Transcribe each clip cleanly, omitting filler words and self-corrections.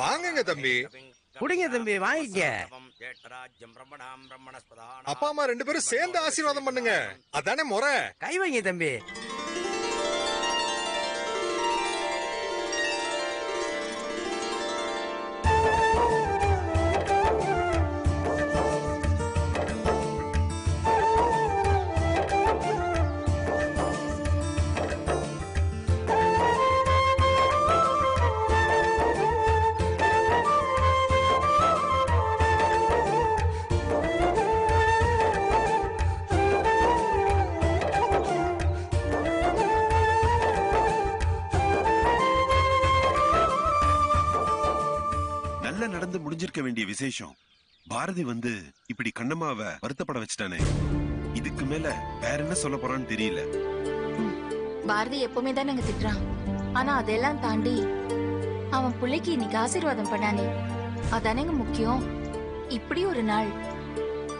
வாங்குங்க தம்பி. குடிங்க தம்பி, வாங்கிக்க. அப்பா அம்மா 2 பேரும் சேர்ந்து ஆசீர்வாதம் பண்ணுங்க, அதானே முறை. கை வைங்க தம்பி. நடந்து முடிஞ்சிருக்க வேண்டிய விசேஷம் பாரதி வந்து இப்படி கண்ணம்மாவை வருத்தப்பட வச்சுட்டானே. இதுக்கு மேல வேற என்ன சொல்ல போறான்னு தெரியல. பாரதி எப்பவுமே தான் நாங்க திட்டுறான். ஆனா அதெல்லாம் தாண்டி அவன் பிள்ளைக்கு இன்னைக்கு ஆசீர்வாதம் பண்ணானே, அதானேங்க முக்கியம். இப்படி ஒரு நாள்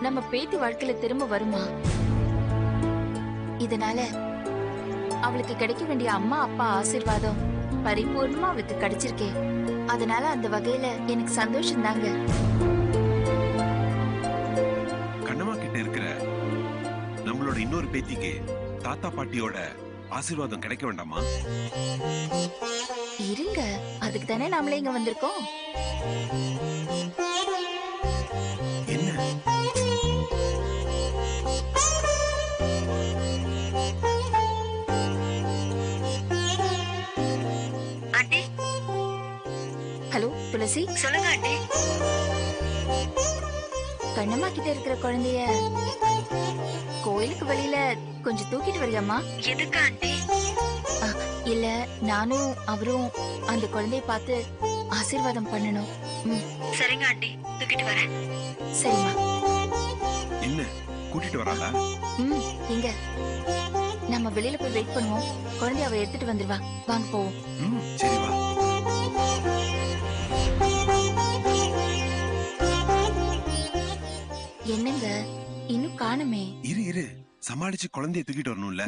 நம்ம பேத்தி வாழ்க்கையில திரும்ப வருமா? இதனால அவளுக்கு கிடைக்க வேண்டிய அம்மா அப்பா ஆசீர்வாதம் பரிபூர்ணமா அவளுக்கு கிடைச்சிருக்கே. அதனால அந்த வகையில எனக்கு சந்தோஷம் தாங்க. கண்ணம்மா கிட்ட இருக்கிற நம்மளோட இன்னொரு பேத்திக்கு தாத்தா பாட்டியோட ஆசீர்வாதம் கிடைக்க வேண்டாமா? இருங்க, அதுக்கு தானே நாமளே இங்க வந்திருக்கோம். என்ன ஹலோ துளசி, சொல்லுங்க ஆண்டி. கண்ணம்மா கிட்ட இருக்கிற குழந்தைய கோயிலுக்கு வெளியில கொஞ்சம் தூக்கிட்டு வரியாமா? எதுக்கு ஆண்டி? இல்ல, நானும் அவரும் அந்த குழந்தைய பார்த்து ஆசீர்வாதம் பண்ணணும். சரிங்க ஆண்டி, தூக்கிட்டு வரேன். சரிம்மா. என்ன கூட்டிட்டு வராளா? இங்க நம்ம வெளியில போய் வெயிட் பண்ணுவோம். குழந்தைய அவ எடுத்துட்டு வந்துருவா. வாங்க போவோம். சரி வா. என்னங்க இன்னும் காணுமே? இரு சமாளிச்சு குழந்தைய தூக்கிட்டு வரணும்ல.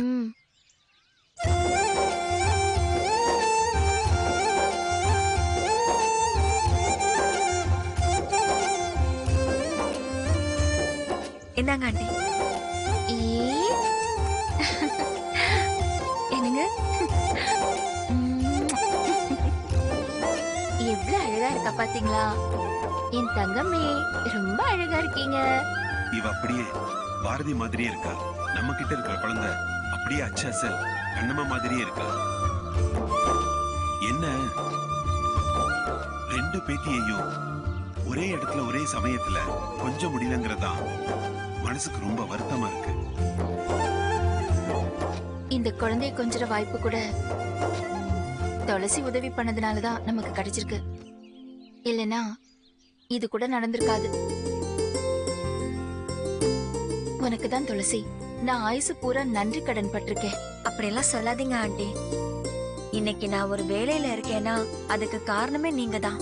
என்னங்க ஆண்டி? என்னங்க எவ்வளவு அழகா இருக்கா பாத்தீங்களா? என் தங்கமே, ரொம்ப அழகா இருக்கீங்க. இவ அப்படியே பாரதி மாதிரியே இருக்கா. நம்ம கிட்ட இருக்கிற குழந்தை அப்படியே அச்சல் கண்ணம்மா மாதிரியே இருக்கா. என்ன 2 பேத்தியையும் ஒரே இடத்துல ஒரே சமயத்துல கொஞ்சம் முடியலங்கிறதா மனசுக்கு ரொம்ப வருத்தமா இருக்கு. இந்த குழந்தைய கொஞ்சற வாய்ப்பு கூட துளசி உதவி பண்ணதுனாலதான் நமக்கு கிடைச்சிருக்கு. இல்லனா இது கூட நடந்திருக்காது. உனக்கு தான் துளசி, நான் ஆயுசு பூரா நன்றி கடன் பட்டிருக்கேன். அப்படியெல்லாம் சொல்லாதீங்க ஆண்டி. இன்னைக்கு நான் ஒரு வேலையில இருக்கேன்னா அதுக்கு காரணமே நீங்க தான்.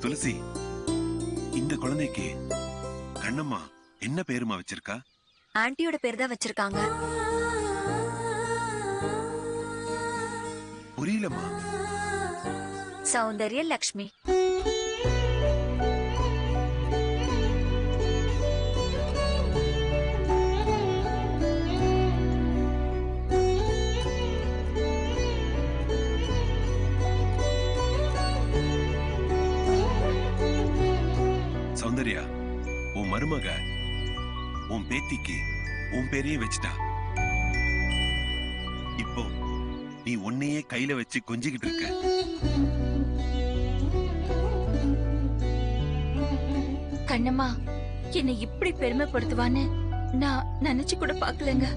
துளசி, இந்த குழந்தைக்கு கண்ணம்மா என்ன பேருமா வச்சிருக்கா? ஆண்டியோட பேர் தான் வச்சிருக்காங்க. புரியலமா? சௌந்தர்ய லக்ஷ்மி. சௌந்தர்யா, உன் மருமக உன் பேத்திக்கு உன் பேரையே வச்சுட்டா. இப்போ நீ உன்னையே கையில வச்சு கொஞ்சிக்கிட்டு இருக்க. கண்ணம்மா என்னை இப்படி பெருமைப்படுத்துவான்னு நான் நினைச்சு கூட பாக்கலங்க.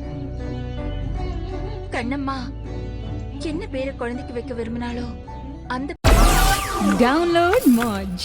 கண்ணம்மா என்ன பேரை குழந்தைக்கு வைக்க விரும்பினாலோ அந்த Download Moj.